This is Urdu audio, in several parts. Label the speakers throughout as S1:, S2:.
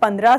S1: 10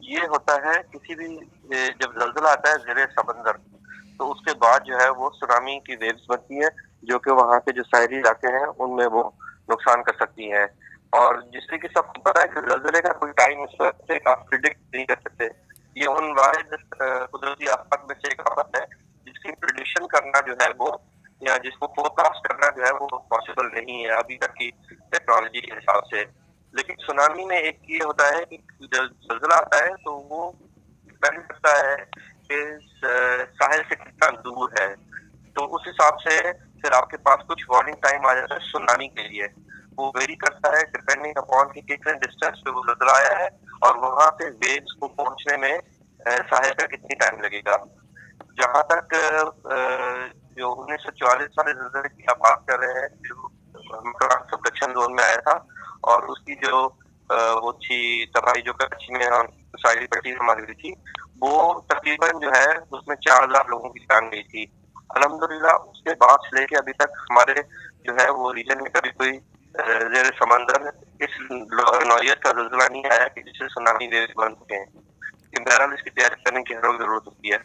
S2: یہ ہوتا ہے کسی بھی جب زلزلہ آتا ہے زیر سمندر تو اس کے بعد جو ہے وہ سونامی کی ویوز بنتی ہے جو کہ وہاں کے جو ساحلی علاقے ہیں ان میں وہ نقصان کر سکتی ہیں. اور جس سے کہ سب کو پتا ہے کہ زلزلے کا کوئی ٹائم اس وقت سے آپ پریڈکٹ نہیں کر سکتے. یہ ان واحد قدرتی آفات میں سے ایک آفت ہے جس کی پریڈکشن کرنا جو ہے وہ یا جس کو فور کاسٹ کرنا جو ہے وہ پاسبل نہیں ہے ابھی تک کی ٹیکنالوجی کے حساب سے. لیکن سونامی میں ایک یہ ہوتا ہے کہ جب زلزلہ آتا ہے تو وہ ڈپینڈ کرتا ہے کہ ساحل سے کتنا دور ہے. تو اس حساب سے پھر آپ کے پاس کچھ وارننگ ٹائم آ جاتا ہے سونامی کے لیے. وہ ویری کرتا ہے ڈپینڈنگ اپون کہ کتنے ڈسٹینس پہ وہ زلزلہ آیا ہے اور وہاں سے ویوز کو پہنچنے میں ساحل پہ کتنی ٹائم لگے گا. جہاں تک جو 1944 والے زلزلے کی آپ بات کر رہے ہیں جو سبڈکشن زون میں آیا تھا اور اس کی جو وہ تھی تباہی جو کراچی میں ساحلی پٹی سے ماری ہوئی تھی وہ تقریباً جو ہے اس میں 4,000 لوگوں کی جان گئی تھی. الحمدللہ اس کے بعد سے لے کے ابھی تک ہمارے جو ہے وہ ریجن میں کبھی کوئی زیر سمندر اس نوعیت کا زلزلہ نہیں آیا کہ جس سے سونامی ویوز بن سکیں. بہرحال اس کی تیاری کرنے کی ہر وقت ضرورت ہوتی ہے.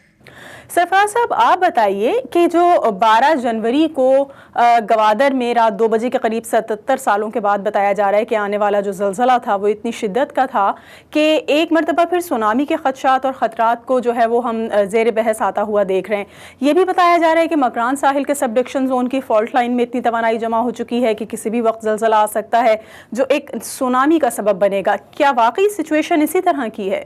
S1: سرفراز صاحب آپ بتائیے کہ جو 12 جنوری کو گوادر میں رات 2 بجے کے قریب 77 سالوں کے بعد بتایا جا رہا ہے کہ آنے والا جو زلزلہ تھا وہ اتنی شدت کا تھا کہ ایک مرتبہ پھر سونامی کے خدشات اور خطرات کو جو ہے وہ ہم زیر بحث آتا ہوا دیکھ رہے ہیں. یہ بھی بتایا جا رہا ہے کہ مکران ساحل کے سبڈکشن زون کی فالٹ لائن میں اتنی توانائی جمع ہو چکی ہے کہ کسی بھی وقت زلزلہ آ سکتا ہے جو ایک سونامی کا سبب بنے گا. کیا واقعی سچویشن اسی طرح کی ہے؟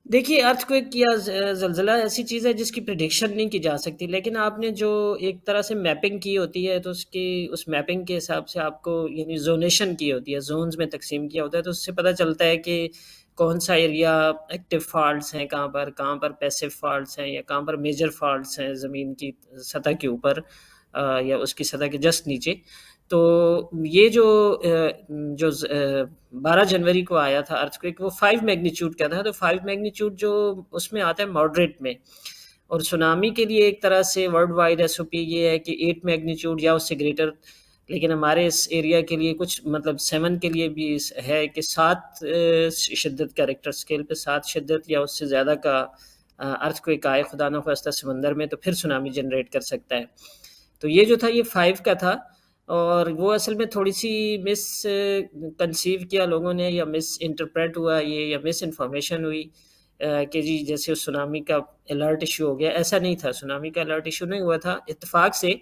S3: دیکھیے ارتھ کوئک یا زلزلہ ایسی چیز ہے جس کی پریڈکشن نہیں کی جا سکتی، لیکن آپ نے جو ایک طرح سے میپنگ کی ہوتی ہے تو اس میپنگ کے حساب سے آپ کو یعنی زونیشن کی ہوتی ہے، زونز میں تقسیم کیا ہوتا ہے، تو اس سے پتہ چلتا ہے کہ کون سا ایریا ایکٹیو فالٹس ہیں، کہاں پر پیسو فالٹس ہیں یا کہاں پر میجر فالٹس ہیں زمین کی سطح کے اوپر یا اس کی سطح کے جسٹ نیچے. تو یہ جو 12 جنوری کو آیا تھا ارتھ کوئک وہ 5 میگنیچیوڈ کا تھا. تو 5 میگنیچیوڈ جو اس میں آتا ہے ماڈریٹ میں، اور سونامی کے لیے ایک طرح سے ورلڈ وائڈ ایس او پی یہ ہے کہ 8 میگنیچیوڈ یا اس سے گریٹر. لیکن ہمارے اس ایریا کے لیے کچھ مطلب 7 کے لیے بھی ہے کہ 7 شدت کا ریکٹر اسکیل پہ 7 شدت یا اس سے زیادہ کا ارتھ کوئک آئے خدا نخواستہ سمندر میں تو پھر سونامی جنریٹ کر سکتا ہے. تو یہ جو تھا یہ 5 کا تھا، اور وہ اصل میں تھوڑی سی مس کنسیو کیا لوگوں نے یا مس انٹرپریٹ ہوا یہ یا مس انفارمیشن ہوئی کہ جی جیسے سونامی کا الرٹ ایشو ہو گیا. ایسا نہیں تھا، سونامی کا الرٹ ایشو نہیں ہوا تھا. اتفاق سے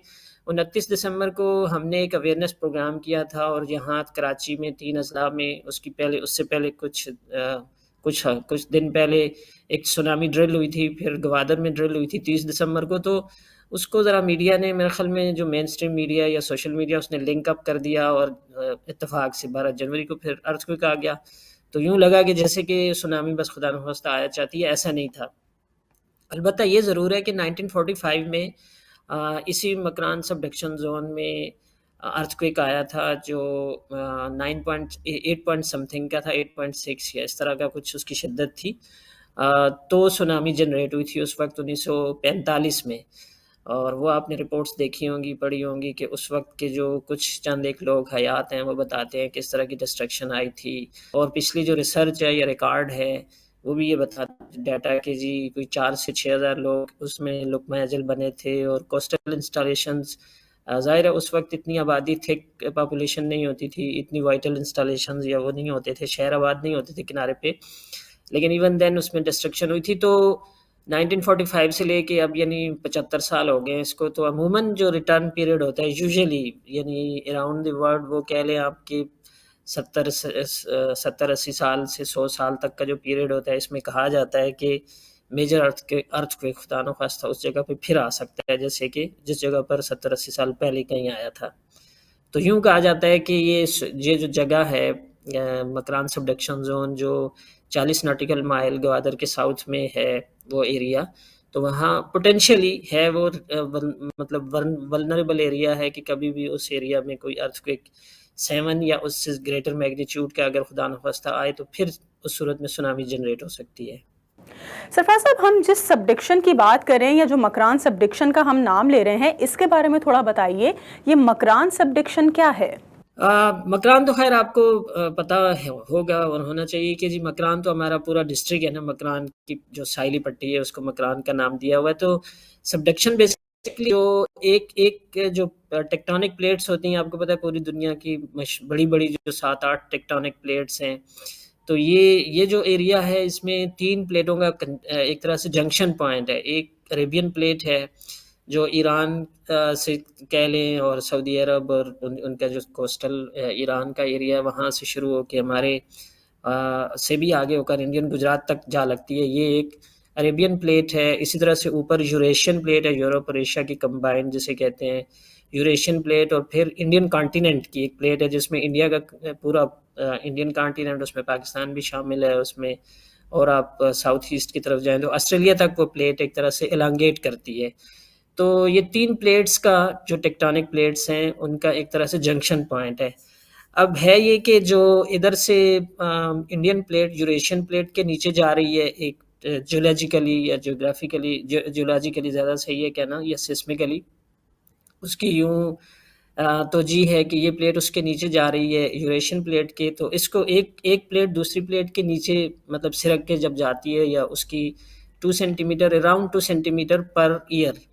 S3: 29 دسمبر کو ہم نے ایک اویئرنیس پروگرام کیا تھا اور یہاں کراچی میں 3 اضلاع میں اس سے پہلے کچھ دن پہلے ایک سونامی ڈرل ہوئی تھی، پھر گوادر میں ڈرل ہوئی تھی 30 دسمبر کو. تو اس کو ذرا میڈیا نے میرے خیال میں جو مین سٹریم میڈیا یا سوشل میڈیا اس نے لنک اپ کر دیا اور اتفاق سے 12 جنوری کو پھر ارتھ کوئک آ گیا. تو یوں لگا کہ جیسے کہ سونامی بس خدا نخواستہ آیا چاہتی ہے، ایسا نہیں تھا. البتہ یہ ضرور ہے کہ 1945 میں اسی مکران سبڈکشن زون میں ارتھ کوئک آیا تھا جو 8 سمتھنگ کا تھا، 8.6 یا اس طرح کا کچھ اس کی شدت تھی. تو سونامی جنریٹ ہوئی تھی اس وقت 1945 میں. اور وہ آپ نے رپورٹس دیکھی ہوں گی، پڑھی ہوں گی کہ اس وقت کے جو کچھ چند ایک لوگ حیات ہیں وہ بتاتے ہیں کس طرح کی ڈسٹرکشن آئی تھی. اور پچھلی جو ریسرچ ہے یا ریکارڈ ہے وہ بھی یہ بتاتا ڈیٹا کہ جی کوئی 4 سے 6 ہزار لوگ اس میں لقمہ اجل بنے تھے. اور کوسٹل انسٹالیشنز ظاہر ہے اس وقت اتنی آبادی تھک پاپولیشن نہیں ہوتی تھی، اتنی وائٹل انسٹالیشنز یا وہ نہیں ہوتے تھے، شہر آباد نہیں ہوتے تھے کنارے پہ، لیکن ایون دین اس میں ڈسٹرکشن ہوئی تھی. تو 1945 سے لے کے اب یعنی 75 سال ہو گئے اس کو. تو عموماً جو ریٹرن پیریڈ ہوتا ہے یوزلی یعنی اراؤنڈ دی ورلڈ وہ کہہ لیں آپ کہ 70-80 سال سے 100 سال تک کا جو پیریڈ ہوتا ہے اس میں کہا جاتا ہے کہ میجر ارتھ کوئک خدا نخواستہ اس جگہ پہ پھر آ سکتا ہے جیسے کہ جس جگہ پر 70-80 سال پہلے کہیں آیا تھا. تو یوں کہا جاتا ہے کہ یہ جو جگہ ہے مکران سبڈکشن زون جو 40 ناٹیکل مائل گوادر کے ساؤتھ میں ہے وہ ایریا، تو وہاں پوٹینشیلی ہے وہ مطلب ولنریبل ایریا ہے کہ کبھی بھی اس ایریا میں کوئی ارتھ کوئک 7 یا اس سے گریٹر میگنیچیوڈ کا اگر خدا نخواستہ آئے تو پھر اس صورت میں سونامی جنریٹ ہو سکتی ہے.
S1: سرفراز صاحب ہم جس سبڈکشن کی بات کریں یا جو مکران سبڈکشن کا ہم نام لے رہے ہیں اس کے بارے میں تھوڑا بتائیے، یہ مکران سبڈکشن کیا ہے؟
S3: مکران تو خیر آپ کو پتہ ہوگا اور ہونا چاہیے کہ جی مکران تو ہمارا پورا ڈسٹرکٹ ہے نا، مکران کی جو ساحلی پٹی ہے اس کو مکران کا نام دیا ہوا ہے. تو سبڈکشن بیسکلی جو ایک جو ٹیکٹونک پلیٹس ہوتی ہیں، آپ کو پتہ ہے پوری دنیا کی بڑی بڑی جو 7-8 ٹیکٹونک پلیٹس ہیں، تو یہ جو ایریا ہے اس میں 3 پلیٹوں کا ایک طرح سے جنکشن پوائنٹ ہے. ایک عربین پلیٹ ہے جو ایران سے کہہ لیں اور سعودی عرب اور ان کا جو کوسٹل ایران کا ایریا ہے وہاں سے شروع ہو کے ہمارے سے بھی آگے ہو کر انڈین گجرات تک جا لگتی ہے، یہ ایک عربین پلیٹ ہے. اسی طرح سے اوپر یوریشین پلیٹ ہے، یورپ اور ایشیا کی کمبائن جسے کہتے ہیں یوریشین پلیٹ. اور پھر انڈین کانٹیننٹ کی ایک پلیٹ ہے جس میں انڈیا کا پورا انڈین کانٹیننٹ، اس میں پاکستان بھی شامل ہے اس میں. اور آپ ساؤتھ ایسٹ کی طرف جائیں تو آسٹریلیا تک وہ پلیٹ ایک طرح سے الانگیٹ کرتی ہے. تو یہ 3 پلیٹس کا جو ٹیکٹونک پلیٹس ہیں ان کا ایک طرح سے جنکشن پوائنٹ ہے. اب ہے یہ کہ جو ادھر سے انڈین پلیٹ یوریشین پلیٹ کے نیچے جا رہی ہے، ایک جیولوجیکلی یا جیولوجیکلی زیادہ صحیح ہے کہنا یا سسمکلی، اس کی یوں توجہ ہے کہ یہ پلیٹ اس کے نیچے جا رہی ہے یوریشین پلیٹ کے. تو اس کو ایک پلیٹ دوسری پلیٹ کے نیچے مطلب سرک کے جب جاتی ہے یا اس کی 2 centimetre around 2 centimetre پر ایئر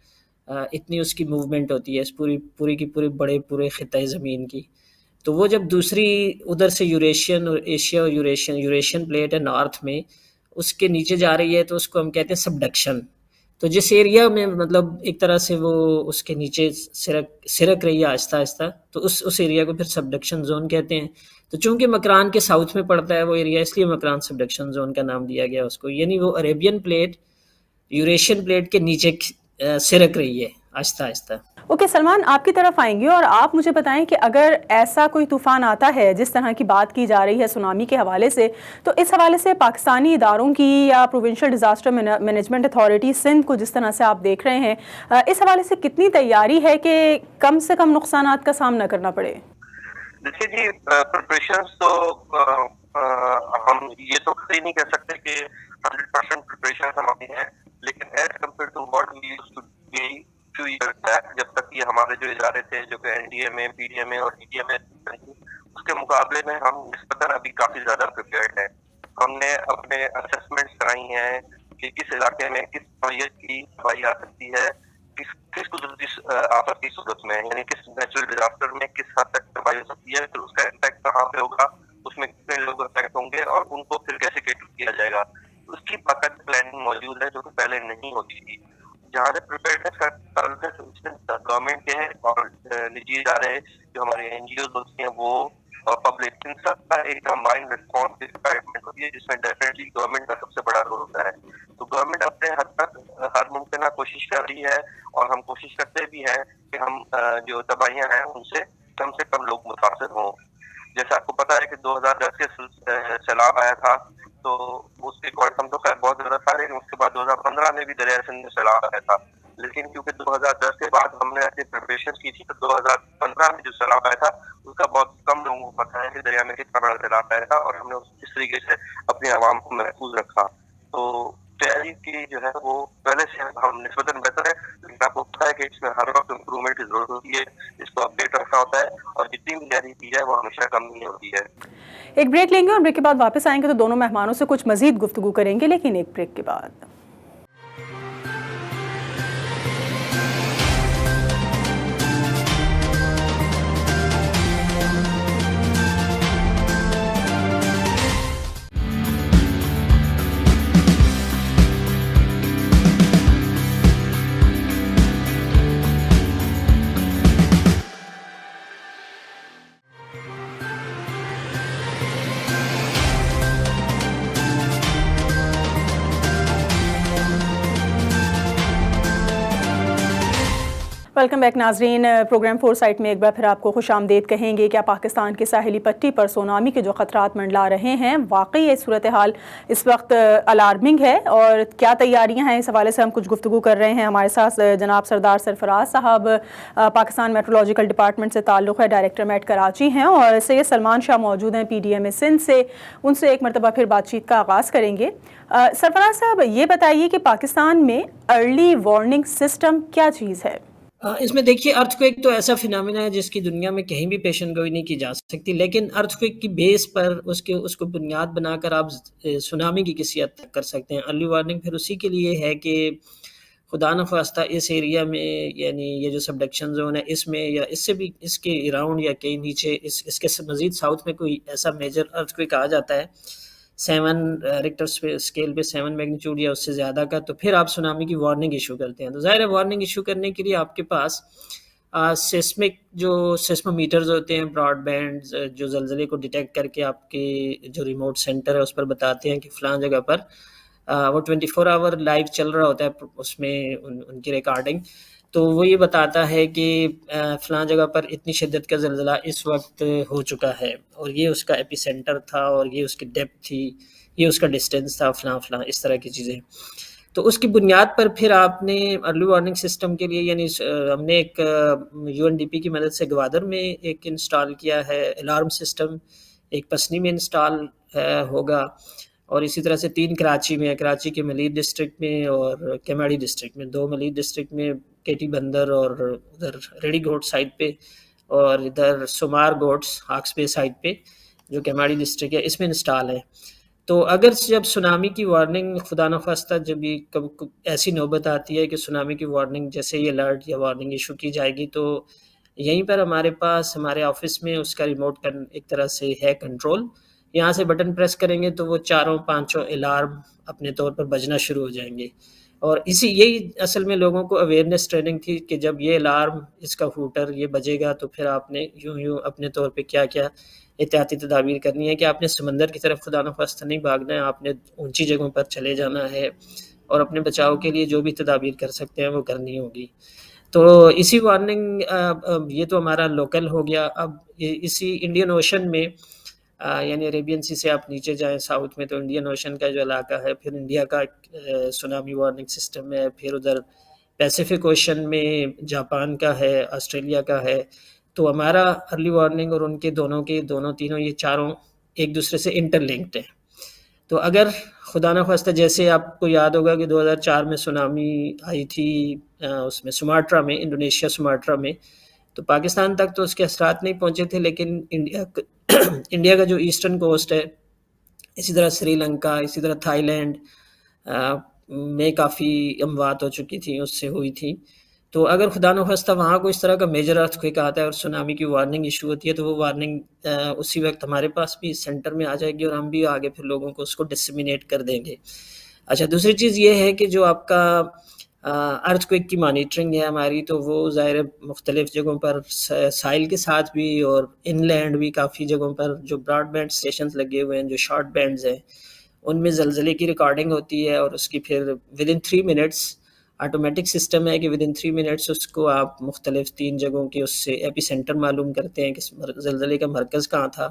S3: اتنی اس کی موومنٹ ہوتی ہے اس پوری کی پورے خطۂ زمین کی. تو وہ جب دوسری ادھر سے یوریشین اور ایشیا اور یوریشین پلیٹ ہے نارتھ میں، اس کے نیچے جا رہی ہے تو اس کو ہم کہتے ہیں سبڈکشن. تو جس ایریا میں مطلب ایک طرح سے وہ اس کے نیچے سرک رہی ہے آہستہ آہستہ، تو اس ایریا کو پھر سبڈکشن زون کہتے ہیں. تو چونکہ مکران کے ساؤتھ میں پڑتا ہے وہ ایریا، اس لیے مکران سبڈکشن زون کا نام دیا گیا اس کو. یعنی وہ عربین پلیٹ یوریشین پلیٹ کے نیچے سرک رہی ہے آہستہ آہستہ.
S1: اوکے سلمان، آپ کی طرف آئیں گے اور آپ مجھے بتائیں کہ اگر ایسا کوئی طوفان آتا ہے جس طرح کی بات کی جا رہی ہے سونامی کے حوالے سے، تو اس حوالے سے پاکستانی اداروں کی یا provincial disaster management authority Sindh کو جس طرح سے آپ دیکھ رہے ہیں، اس حوالے سے کتنی تیاری ہے کہ کم سے کم نقصانات کا سامنا کرنا پڑے؟
S2: دیکھیے جی، پریپریشنز تو ہم یہ تو کہیں نہیں کہہ سکتے کہ 100% پریپریشن ہماری ہیں، لیکن as compare to what we used to be few years back، جب تک یہ ہمارے جو ادارے تھے جو کہ این ڈی ایم اے، پی ڈی ایم اے اور ای ڈی ایم اے، اس کے مقابلے میں ہم نسبتاً ابھی کافی زیادہ پریپیئرڈ ہیں. ہم نے اپنے اسسمنٹس کرائی ہیں کہ کس علاقے میں کس نوعیت کی تباہی آ سکتی ہے، کس قدرتی آفت کی صورت میں، یعنی کس نیچرل ڈیزاسٹر میں کس حد تک تباہی ہو سکتی ہے، پھر اس کا امپیکٹ کہاں پہ ہوگا، اس میں کتنے لوگ افیکٹ ہوں گے اور ان کو پھر کیسے کیٹر کیا جائے گا. اس کی باقاعدہ پلاننگ موجود ہے جو کہ پہلے نہیں ہوتی تھی. جہاں سے پریپیئرنس کا تعلق ہے گورنمنٹ کے ہیں اور نجی ادارے جو ہمارے این جی اوز ہوتی ہیں وہ اور پبلک، ان سب کا ایک کمبائنڈ رسپانس ڈپارٹمنٹ ہوتی ہے جس میں ڈیفینیٹلی گورنمنٹ کا سب سے بڑا رول ہوتا ہے. تو گورنمنٹ اپنے حد تک ہر ممکنہ کوشش کر رہی ہے اور ہم کوشش کرتے بھی ہیں کہ ہم جو تباہیاں ہیں ان سے کم لوگ متاثر ہوں. جیسا آپ کو پتا ہے کہ 2010 کے سیلاب آیا تھا تو اس کے کوانٹم تو خیر بہت زیادہ تھا، لیکن اس کے بعد 2015 میں بھی دریائے سندھ میں سیلاب آیا تھا. لیکن کیونکہ 2010 کے بعد ہم نے اپنی پریپریشن کی تھی تو 2015 میں جو سیلاب آیا تھا اس کا بہت کم لوگوں کو پتا ہے کہ دریا میں کتنا بڑا سیلاب آیا تھا، اور ہم نے اس طریقے سے اپنی عوام کو محفوظ رکھا. تو تیاری کی جو ہے وہ پہلے سے ہم نسبتاً بہتر ہے، لیکن آپ کو پتا ہے کہ اس میں ہر وقت امپروومنٹ کی ضرورت ہوتی ہے، اس کو اپڈیٹ رکھنا ہوتا ہے اور جتنی بھی تیاری کی جائے وہ ہمیشہ کم نہیں ہوتی ہے.
S1: ایک بریک لیں گے اور بریک کے بعد واپس آئیں گے تو دونوں مہمانوں سے کچھ مزید گفتگو کریں گے، لیکن ایک بریک کے بعد. ویلکم بیک ناظرین. پروگرام فور سائٹ میں ایک بار پھر آپ کو خوش آمدید کہیں گے. کیا پاکستان کے ساحلی پٹی پر سونامی کے جو خطرات منڈلا رہے ہیں واقعی یہ صورتحال اس وقت الارمنگ ہے، اور کیا تیاریاں ہیں اس حوالے سے ہم کچھ گفتگو کر رہے ہیں. ہمارے ساتھ جناب سردار سرفراز صاحب پاکستان میٹرولوجیکل ڈپارٹمنٹ سے تعلق ہے، ڈائریکٹر میٹ کراچی ہیں، اور سید سلمان شاہ موجود ہیں پی ڈی ایم اے سندھ سے. ان سے ایک مرتبہ پھر بات چیت کا آغاز کریں گے. سرفراز صاحب یہ بتائیے کہ پاکستان میں ارلی وارننگ سسٹم کیا چیز ہے؟
S3: اس میں دیکھیے ارتھ کویک تو ایسا فنامنا ہے جس کی دنیا میں کہیں بھی پیشن گوئی نہیں کی جا سکتی، لیکن ارتھ کویک کی بیس پر اس کو بنیاد بنا کر آپ سونامی کی کسی حد تک کر سکتے ہیں۔ ارلی وارننگ پھر اسی کے لیے ہے کہ خدا نخواستہ اس ایریا میں، یعنی یہ جو سبڈکشن زون ہے اس میں، یا اس سے بھی اس کے اراؤنڈ یا کہیں نیچے اس کے مزید ساؤتھ میں کوئی ایسا میجر ارتھ کویک آ جاتا ہے 7 ریکٹر اسکیل پہ 7 میگنیچیوڈ یا اس سے زیادہ کا، تو پھر آپ سونامی کی وارننگ ایشو کرتے ہیں۔ تو ظاہر ہے وارننگ ایشو کرنے کے لیے آپ کے پاس سیسمک جو سیسمو میٹرز ہوتے ہیں، براڈ بینڈ جو زلزلے کو ڈیٹیکٹ کر کے آپ کے جو ریموٹ سینٹر ہے اس پر بتاتے ہیں کہ فلاں جگہ پر وہ 24 آور لائیو چل رہا ہوتا ہے اس میں ان کی ریکارڈنگ، تو وہ یہ بتاتا ہے کہ فلاں جگہ پر اتنی شدت کا زلزلہ اس وقت ہو چکا ہے، اور یہ اس کا ایپی سینٹر تھا، اور یہ اس کی ڈیپتھ تھی، یہ اس کا ڈسٹینس تھا، فلاں فلاں اس طرح کی چیزیں۔ تو اس کی بنیاد پر پھر آپ نے ارلی وارننگ سسٹم کے لیے، یعنی ہم نے ایک یو این ڈی پی کی مدد سے گوادر میں ایک انسٹال کیا ہے الارم سسٹم، ایک پسنی میں انسٹال ہوگا، اور اسی طرح سے 3 کراچی میں، کراچی کے ملید ڈسٹرکٹ میں اور کیماڑی ڈسٹرکٹ میں، 2 ملید ڈسٹرکٹ میں کیٹی بندر اور ادھر ریڈی گھوٹ سائڈ پہ، اور ادھر سمار گوٹس ہاکس بے سائڈ پہ جو کیماڑی ڈسٹرکٹ ہے اس میں انسٹال ہے۔ تو اگر جب سونامی کی وارننگ خدا نخواستہ جب بھی ایسی نوبت آتی ہے کہ سونامی کی وارننگ جیسے ہی الرٹ یا وارننگ ایشو کی جائے گی، تو یہیں پر ہمارے پاس ہمارے آفس میں اس کا ریموٹ ایک طرح سے ہے کنٹرول، یہاں سے بٹن پریس کریں گے تو وہ 4-5 الارم اپنے طور پر بجنا شروع ہو جائیں گے۔ اور یہی اصل میں لوگوں کو اویئرنیس ٹریننگ تھی کہ جب یہ الارم اس کا ہوٹر یہ بجے گا تو پھر آپ نے یوں اپنے طور پہ کیا کیا احتیاطی تدابیر کرنی ہے، کہ آپ نے سمندر کی طرف خدا نخواستہ نہیں بھاگنا ہے، آپ نے اونچی جگہوں پر چلے جانا ہے، اور اپنے بچاؤ کے لیے جو بھی تدابیر کر سکتے ہیں وہ کرنی ہوگی۔ تو اسی وارننگ یہ تو ہمارا لوکل ہو گیا۔ اب اسی انڈین اوشن میں یعنی عریبین سی سے آپ نیچے جائیں ساؤتھ میں، تو انڈین اوشن کا جو علاقہ ہے، پھر انڈیا کا سونامی وارننگ سسٹم ہے، پھر ادھر پیسیفک اوشن میں جاپان کا ہے، آسٹریلیا کا ہے۔ تو ہمارا ارلی وارننگ اور ان کے دونوں تینوں یہ چاروں ایک دوسرے سے انٹر لنکڈ ہیں۔ تو اگر خدا نخواستہ جیسے آپ کو یاد ہوگا کہ 2004 میں سونامی آئی تھی اس میں سماٹرا میں، انڈونیشیا سماٹرا میں، تو پاکستان تک تو اس کے اثرات نہیں پہنچے تھے، لیکن انڈیا کا جو ایسٹرن کوسٹ ہے، اسی طرح سری لنکا، اسی طرح تھائی لینڈ میں کافی اموات ہو چکی تھیں، اس سے ہوئی تھی۔ تو اگر خدا نخواستہ وہاں کو اس طرح کا میجر ارتھ کوئک آتا ہے اور سونامی کی وارننگ ایشو ہوتی ہے، تو وہ وارننگ اسی وقت ہمارے پاس بھی سینٹر میں آ جائے گی، اور ہم بھی آگے پھر لوگوں کو اس کو ڈسمینیٹ کر دیں گے۔ اچھا، دوسری چیز یہ ہے کہ جو آپ کا ارتھ کوئک کی مانیٹرنگ ہے ہماری، تو وہ ظاہر مختلف جگہوں پر سائل کے ساتھ بھی، اور ان لینڈ بھی کافی جگہوں پر جو براڈ بینڈ اسٹیشنز لگے ہوئے ہیں، جو شارٹ بینڈز ہیں، ان میں زلزلے کی ریکارڈنگ ہوتی ہے، اور اس کی پھر with in 3 minutes automatic system ہے کہ ود ان 3 منٹس اس کو آپ مختلف 3 جگہوں کے اس سے ایپی سینٹر معلوم کرتے ہیں کہ زلزلے کا مرکز کہاں تھا،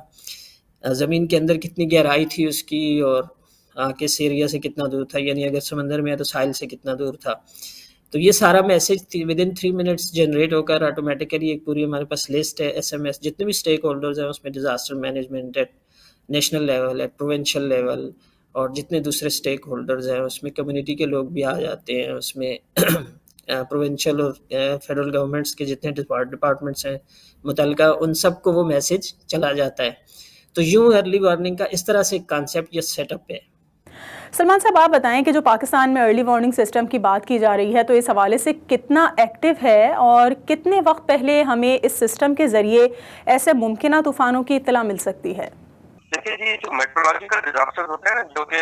S3: زمین کے اندر کتنی گہرائی تھی اس کی، اور کس ایریا سے کتنا دور تھا، یعنی اگر سمندر میں ہے تو ساحل سے کتنا دور تھا۔ تو یہ سارا message with in 3 minutes generate ہو کر آٹومیٹیکلی ایک پوری ہمارے پاس لسٹ ہے SMS، جتنے بھی اسٹیک ہولڈرز ہیں اس میں، disaster management at national level, at provincial level, اور جتنے دوسرے اسٹیک ہولڈرز ہیں اس میں کمیونٹی کے لوگ بھی آ جاتے ہیں، اس میں پروونشل اور فیڈرل گورنمنٹس کے جتنے ڈپارٹمنٹس ہیں متعلقہ، ان سب کو وہ میسج چلا جاتا ہے۔ تو یوں ارلی وارننگ کا اس طرح سے کانسیپٹ یا سیٹ اپ ہے۔
S1: سلمان صاحب، آپ بتائیں کہ جو پاکستان میں ارلی وارننگ سسٹم کی بات کی جا رہی ہے، تو اس حوالے سے کتنا ایکٹیو ہے، اور کتنے وقت پہلے ہمیں اس سسٹم کے ذریعے ایسے ممکنہ طوفانوں کی اطلاع مل سکتی ہے؟
S2: دیکھیے جی، جو میٹرولوجیکل ڈیزاسٹر ہوتے ہیں نا، جو کہ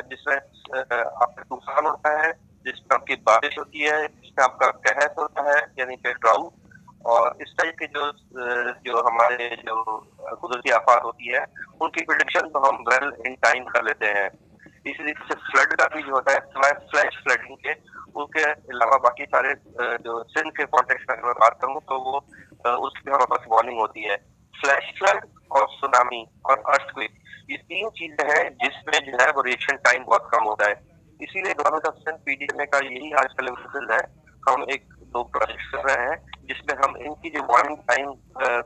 S2: جس میں آپ کا طوفان ہوتا ہے، جس میں آپ کی بارش ہوتی ہے، جس میں آپ کا قحط ہوتا ہے یعنی کہ ڈراؤٹ، اور اس ٹائپ کے جو ہمارے جو قدرتی آفات ہوتی ہے، ان کی پریڈکشن تو ہم ویل ان ٹائم کر لیتے ہیں۔ اسی طریقے سے فلڈ کا بھی جو ہوتا ہے، فلیش فلڈنگ کے، ان کے علاوہ باقی سارے جو سندھ کے کانٹیکس میں اگر بات کروں تو وہ اس کی ہمارے پاس وارننگ ہوتی ہے۔ فلیش فلڈ اور سونامی اور ارتھ کوئک، یہ 3 چیزیں ہیں جس میں جو ہے وہ ریئیکشن ٹائم بہت کم ہوتا ہے۔ اسی لیے گورنمنٹ آف سندھ PDMA کا یہی آج کل مسئلہ ہے، ہم 1-2 پروجیکٹس کر رہے ہیں جس میں ہم ان کی جو وارننگ ٹائم،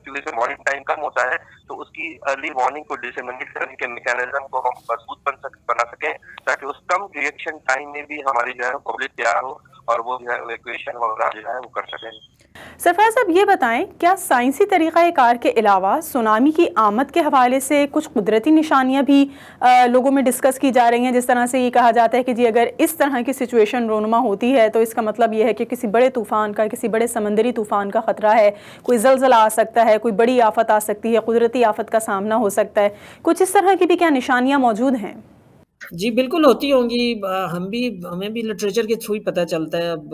S2: کیونکہ وارننگ ٹائم کم ہوتا ہے تو اس کی ارلی وارننگ کو ڈسیمنیٹ کرنے کے میکینزم کو ہم مضبوط بنا سکیں، تاکہ اس کم ریئیکشن ٹائم میں بھی ہماری جو ہے پبلک تیار ہو اور وہ جو ہے ایویکویشن وغیرہ جو ہے وہ کر سکیں۔
S1: سرفراز صاحب یہ بتائیں، کیا سائنسی طریقہ کار کے علاوہ سونامی کی آمد کے حوالے سے کچھ قدرتی نشانیاں بھی لوگوں میں ڈسکس کی جا رہی ہیں، جس طرح سے یہ کہا جاتا ہے کہ جی اگر اس طرح کی سچویشن رونما ہوتی ہے تو اس کا مطلب یہ ہے کہ کسی بڑے طوفان کا، کسی بڑے سمندری طوفان کا خطرہ ہے، کوئی زلزلہ آ سکتا ہے، کوئی بڑی آفت آ سکتی ہے، قدرتی آفت کا سامنا ہو سکتا ہے، کچھ اس طرح کی بھی کیا نشانیاں موجود ہیں؟
S3: جی بالکل ہوتی ہوں گی، ہمیں بھی لٹریچر کے تھرو ہی پتہ چلتا ہے۔ اب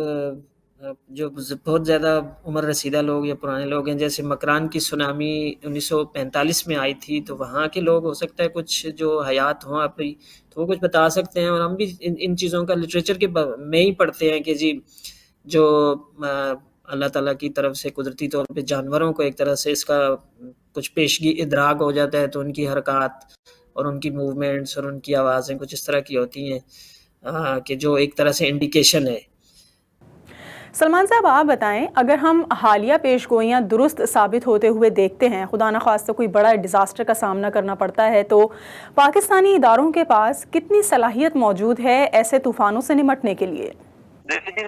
S3: جو بہت زیادہ عمر رسیدہ لوگ یا پرانے لوگ ہیں، جیسے مکران کی سونامی 1945 میں آئی تھی، تو وہاں کے لوگ ہو سکتا ہے کچھ جو حیات ہوں اپنی، تو وہ کچھ بتا سکتے ہیں۔ اور ہم بھی ان چیزوں کا لٹریچر کے میں ہی پڑھتے ہیں کہ جی جو اللہ تعالیٰ کی طرف سے قدرتی طور پہ جانوروں کو ایک طرح سے اس کا کچھ پیشگی ادراک ہو جاتا ہے، تو ان کی حرکات اور ان کی موومنٹس اور ان کی آوازیں کچھ اس طرح کی ہوتی ہیں کہ جو ایک طرح سے انڈیکیشن ہے۔
S1: سلمان صاحب آپ بتائیں، اگر ہم حالیہ پیش گوئیاں درست ثابت ہوتے ہوئے دیکھتے ہیں، خدا نخواستہ کوئی بڑا ڈیزاسٹر کا سامنا کرنا پڑتا ہے، تو پاکستانی اداروں کے پاس کتنی صلاحیت موجود ہے ایسے طوفانوں سے نمٹنے کے لیے؟
S2: دیکھیے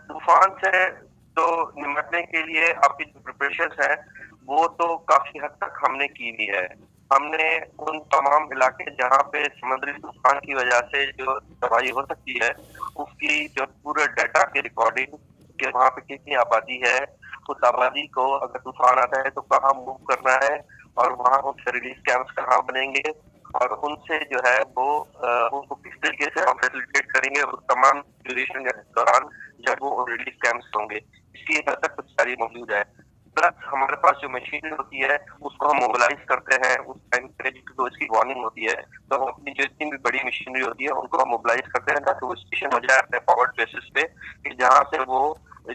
S2: طوفان سے تو نمٹنے کے لیے آپ کی جو پریپریشنز ہیں وہ تو کافی حد تک ہم نے کی بھی ہے۔ ہم نے ان تمام علاقے جہاں پہ سمندری طوفان کی وجہ سے جو تباہی ہو سکتی ہے اس کی جو پورے ڈیٹا کی ریکارڈنگ کہ وہاں پہ کتنی آبادی ہے، اس آبادی کو اگر طوفان آتا ہے تو کہاں موو کرنا ہے، اور وہاں ان سے ریلیف کیمپس کہاں بنیں گے، اور ان سے جو ہے وہ ان کو کس طریقے سے ہم فیسیلیٹیٹ کریں گے اس تمام ڈیوریشن کے دوران جب وہ ریلیف کیمپس ہوں گے۔ اس کی حد تک کچھ ساری موجود ہے۔ پلس ہمارے پاس جو مشینری ہوتی ہے اس کو ہم موبلائز کرتے ہیں اس ٹائم پہ جو اس کی وارننگ ہوتی ہے، تو ہم اپنی جو اتنی بھی بڑی مشینری ہوتی ہے ان کو ہم موبلائز کرتے ہیں تاکہ وہ اسٹیشن ہو جائے اپنے فارورڈ بیسس پہ، کہ جہاں سے وہ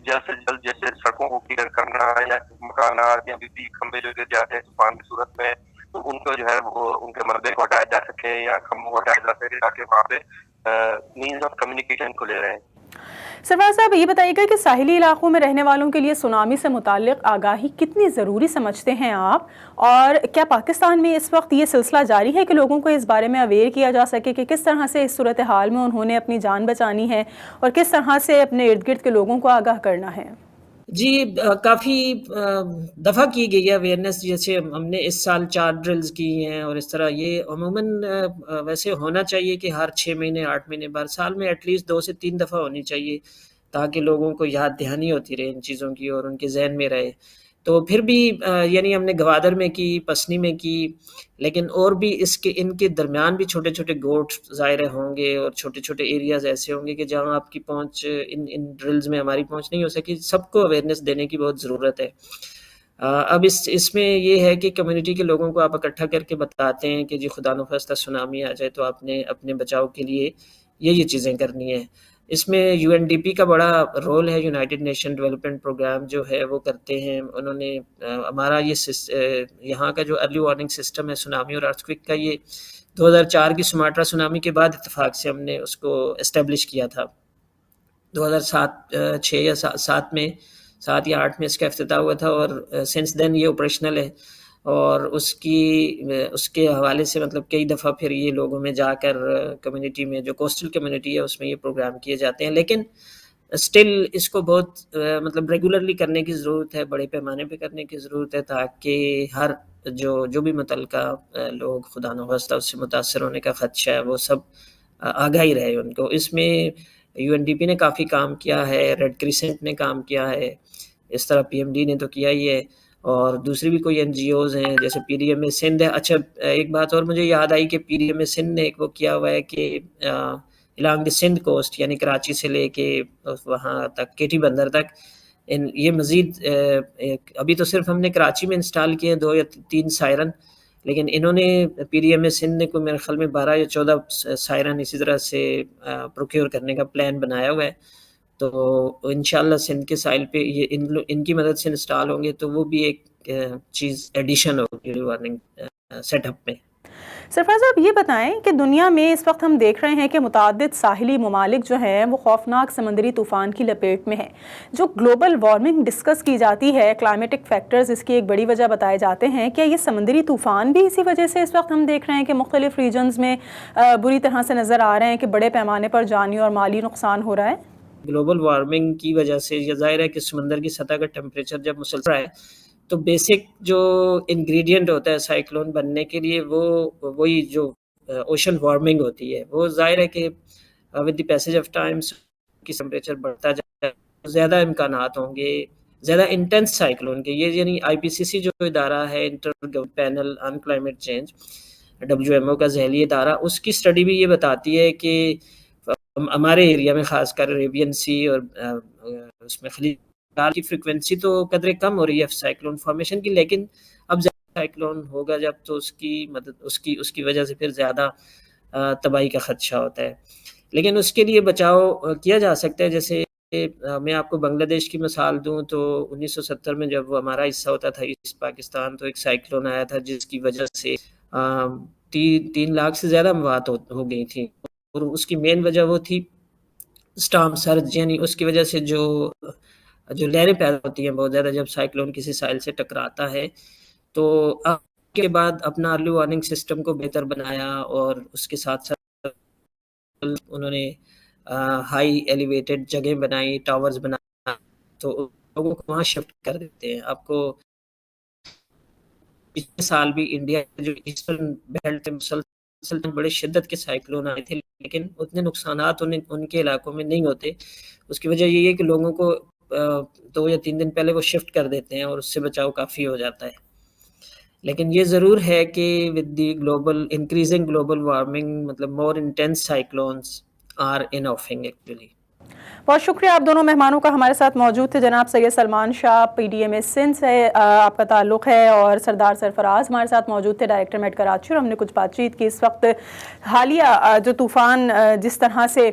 S2: جلد سے جلد جیسے سڑکوں کو کلیئر کرنا یا مکانات یا بجلی کھمبے جو گر جاتے ہیں طوفان کی صورت میں، تو ان کو جو ہے وہ ان کے ملبے کو ہٹایا جا سکے یا کھمبوں کو ہٹایا جا سکے تاکہ وہاں پہ مینز آف کمیونیکیشن کھلے رہیں۔
S1: سرفراز صاحب یہ بتائیے گا کہ ساحلی علاقوں میں رہنے والوں کے لیے سونامی سے متعلق آگاہی کتنی ضروری سمجھتے ہیں آپ، اور کیا پاکستان میں اس وقت یہ سلسلہ جاری ہے کہ لوگوں کو اس بارے میں اویئر کیا جا سکے کہ کس طرح سے اس صورتحال میں انہوں نے اپنی جان بچانی ہے اور کس طرح سے اپنے ارد گرد کے لوگوں کو آگاہ کرنا ہے؟
S3: جی کافی دفعہ کی گئی ہے اویئرنیس، جیسے ہم نے اس سال 4 ڈرلز کی ہیں، اور اس طرح یہ عموماً ویسے ہونا چاہیے کہ ہر 6 مہینے 8 مہینے بعد، سال میں ایٹ لیسٹ 2 سے 3 دفعہ ہونی چاہیے، تاکہ لوگوں کو یاد دہانی ہوتی رہے ان چیزوں کی اور ان کے ذہن میں رہے۔ تو پھر بھی یعنی ہم نے گوادر میں کی، پسنی میں کی، لیکن اور بھی ان کے درمیان بھی چھوٹے چھوٹے گوٹ ظاہر ہوں گے اور چھوٹے چھوٹے ایریاز ایسے ہوں گے کہ جہاں آپ کی پہنچ ان ڈرلز میں ہماری پہنچ نہیں ہو سکی۔ سب کو اویئرنیس دینے کی بہت ضرورت ہے۔ اب اس میں یہ ہے کہ کمیونٹی کے لوگوں کو آپ اکٹھا کر کے بتاتے ہیں کہ جی خدا نخواستہ سونامی آ جائے تو آپ نے اپنے بچاؤ کے لیے یہ چیزیں کرنی ہیں۔ اس میں UNDP کا بڑا رول ہے، یونائٹڈ نیشن ڈیولپمنٹ پروگرام جو ہے وہ کرتے ہیں۔ انہوں نے ہمارا یہاں کا جو ارلی وارننگ سسٹم ہے سونامی اور ارتھکویک کا، یہ 2004 کی سماٹرا سونامی کے بعد اتفاق سے ہم نے اس کو اسٹیبلش کیا تھا۔ 2006 یا 7 یا 8 میں اس کا افتتاح ہوا تھا، اور سنس دین یہ آپریشنل ہے، اور اس کے حوالے سے مطلب کئی دفعہ پھر یہ لوگوں میں جا کر کمیونٹی میں جو کوسٹل کمیونٹی ہے اس میں یہ پروگرام کیے جاتے ہیں، لیکن اسٹل اس کو بہت مطلب ریگولرلی کرنے کی ضرورت ہے، بڑے پیمانے پہ کرنے کی ضرورت ہے، تاکہ ہر جو بھی متعلقہ لوگ خدا نخواستہ اس سے متاثر ہونے کا خدشہ ہے وہ سب آگاہی رہے ان کو۔ اس میں UNDP نے کافی کام کیا ہے، ریڈ کریسنٹ نے کام کیا ہے، اس طرح PMD نے تو کیا ہی ہے، اور دوسری بھی کوئی NGOز ہیں جیسے PDMA سندھ ہے۔ اچھا ایک بات اور مجھے یاد آئی کہ PDMA سندھ نے ایک وہ کیا ہوا ہے کہ along the سندھ کوسٹ، یعنی کراچی سے لے کے وہاں تک کیٹی بندر تک، یہ مزید ابھی تو صرف ہم نے کراچی میں انسٹال کیے ہیں 2 یا 3 سائرن، لیکن انہوں نے PDMA سندھ نے کوئی میرے خیال میں 12 یا 14 سائرن اسی طرح سے پروکیور کرنے کا پلان بنایا ہوا ہے۔ تو انشاءاللہ سندھ کے سائل پہ یہ ان کی مدد سے انسٹال ہوں گے، تو وہ بھی ایک چیز ایڈیشن ہوگی ارلی وارننگ سیٹ اپ میں۔
S1: سرفراز صاحب یہ بتائیں کہ دنیا میں اس وقت ہم دیکھ رہے ہیں کہ متعدد ساحلی ممالک جو ہیں وہ خوفناک سمندری طوفان کی لپیٹ میں ہیں۔ جو گلوبل وارمنگ ڈسکس کی جاتی ہے، کلائمیٹک فیکٹرز اس کی ایک بڑی وجہ بتائے جاتے ہیں، کیا یہ سمندری طوفان بھی اسی وجہ سے اس وقت ہم دیکھ رہے ہیں کہ مختلف ریجنز میں بری طرح سے نظر آ رہے ہیں کہ بڑے پیمانے پر جانی اور مالی نقصان ہو رہا ہے؟
S3: گلوبل وارمنگ کی وجہ سے یہ ظاہر ہے کہ سمندر کی سطح کا ٹیمپریچر جب مسلسل ہے تو بیسک جو انگریڈینٹ ہوتا ہے سائیکلون بننے کے لیے وہی جو اوشن وارمنگ ہوتی ہے، وہ ظاہر ہے کہ with the passage of time کی ٹیمپریچر بڑھتا جائے زیادہ امکانات ہوں گے زیادہ انٹینس سائیکلون کے. یہ یعنی IPCC جو ادارہ ہے inter government panel on climate change, WMO کا ذیلی ادارہ، اس کی اسٹڈی بھی یہ بتاتی ہے کہ ہمارے ایریا میں خاص کر عربین سی اور اس میں خلیج کی فریکوینسی تو قدرے کم ہو رہی ہے سائیکلون فارمیشن کی، لیکن اب زیادہ سائیکلون ہوگا جب تو اس کی مدد اس کی وجہ سے پھر زیادہ تباہی کا خدشہ ہوتا ہے. لیکن اس کے لیے بچاؤ کیا جا سکتا ہے. جیسے میں آپ کو بنگلہ دیش کی مثال دوں تو 1970 میں جب ہمارا حصہ ہوتا تھا ایسٹ پاکستان تو ایک سائیکلون آیا تھا جس کی وجہ سے 3 لاکھ سے زیادہ اموات ہو گئی تھیں، اور اس کی مین وجہ وہ تھی اسٹارم سرج، یعنی اس کی وجہ سے جو لہریں پیدا ہوتی ہیں بہت زیادہ جب سائیکلون کسی ساحل سے ٹکراتا ہے. تو کے بعد اپنا ارلی وارننگ سسٹم کو بہتر بنایا اور اس کے ساتھ ساتھ انہوں نے ہائی ایلیویٹڈ جگہیں بنائی، ٹاورز بنائے، تو لوگوں کو وہاں شفٹ کر دیتے ہیں. آپ کو پچھلے سال بھی انڈیا جو ایسٹرن بیلٹ میں مسلسل بڑے شدت کے سائیکلون آئے تھے، لیکن اتنے نقصانات ان کے علاقوں میں نہیں ہوتے. اس کی وجہ یہ ہے کہ لوگوں کو 2 یا 3 دن پہلے وہ شفٹ کر دیتے ہیں اور اس سے بچاؤ کافی ہو جاتا ہے. لیکن یہ ضرور ہے کہ with the increasing global warming مطلب مور انٹینس سائیکلونز آر انوفنگ ایکچولی.
S1: بہت شکریہ آپ دونوں مہمانوں کا ہمارے ساتھ موجود تھے. جناب سید سلمان شاہ PDMA سندھ سے آپ کا تعلق ہے، اور سردار سرفراز ہمارے ساتھ موجود تھے، ڈائریکٹر میٹ کراچی، اور ہم نے کچھ بات چیت کی. اس وقت حالیہ جو طوفان جس طرح سے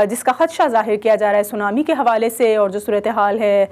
S1: جس کا خدشہ ظاہر کیا جا رہا ہے سونامی کے حوالے سے، اور جو صورتحال ہے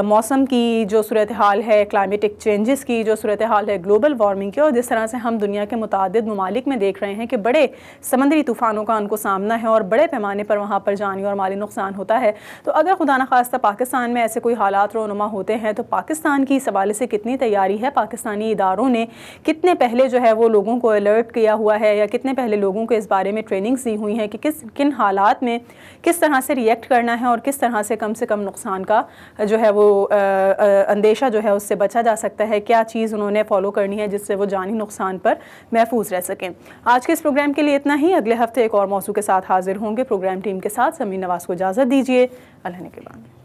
S1: موسم کی، جو صورتحال ہے کلائمیٹک چینجز کی، جو صورتحال ہے گلوبل وارمنگ کی، اور جس طرح سے ہم دنیا کے متعدد ممالک میں دیکھ رہے ہیں کہ بڑے سمندری طوفانوں کا ان کو سامنا ہے اور بڑے پیمانے پر وہاں پر جانی اور مالی نقصان ہوتا ہے. تو اگر خدا نخواستہ پاکستان میں ایسے کوئی حالات رونما ہوتے ہیں تو پاکستان کی اس حوالے سے کتنی تیاری ہے، پاکستانی اداروں نے کتنے پہلے جو ہے وہ لوگوں کو الرٹ کیا ہوا ہے، یا کتنے پہلے لوگوں کو اس بارے میں ٹریننگز دی ہوئی ہیں کہ کن حالات میں کس طرح سے ریئیکٹ کرنا ہے، اور کس طرح سے کم نقصان کا جو ہے وہ اندیشہ جو ہے اس سے بچا جا سکتا ہے، کیا چیز انہوں نے فالو کرنی ہے جس سے وہ جانی نقصان پر محفوظ رہ سکیں. آج کے اس پروگرام کے لیے اتنا ہی. اگلے ہفتے ایک اور موضوع کے ساتھ حاضر ہوں گے. پروگرام ٹیم کے ساتھ سمین نواز کو اجازت دیجیے. اللہ نے کے بعد.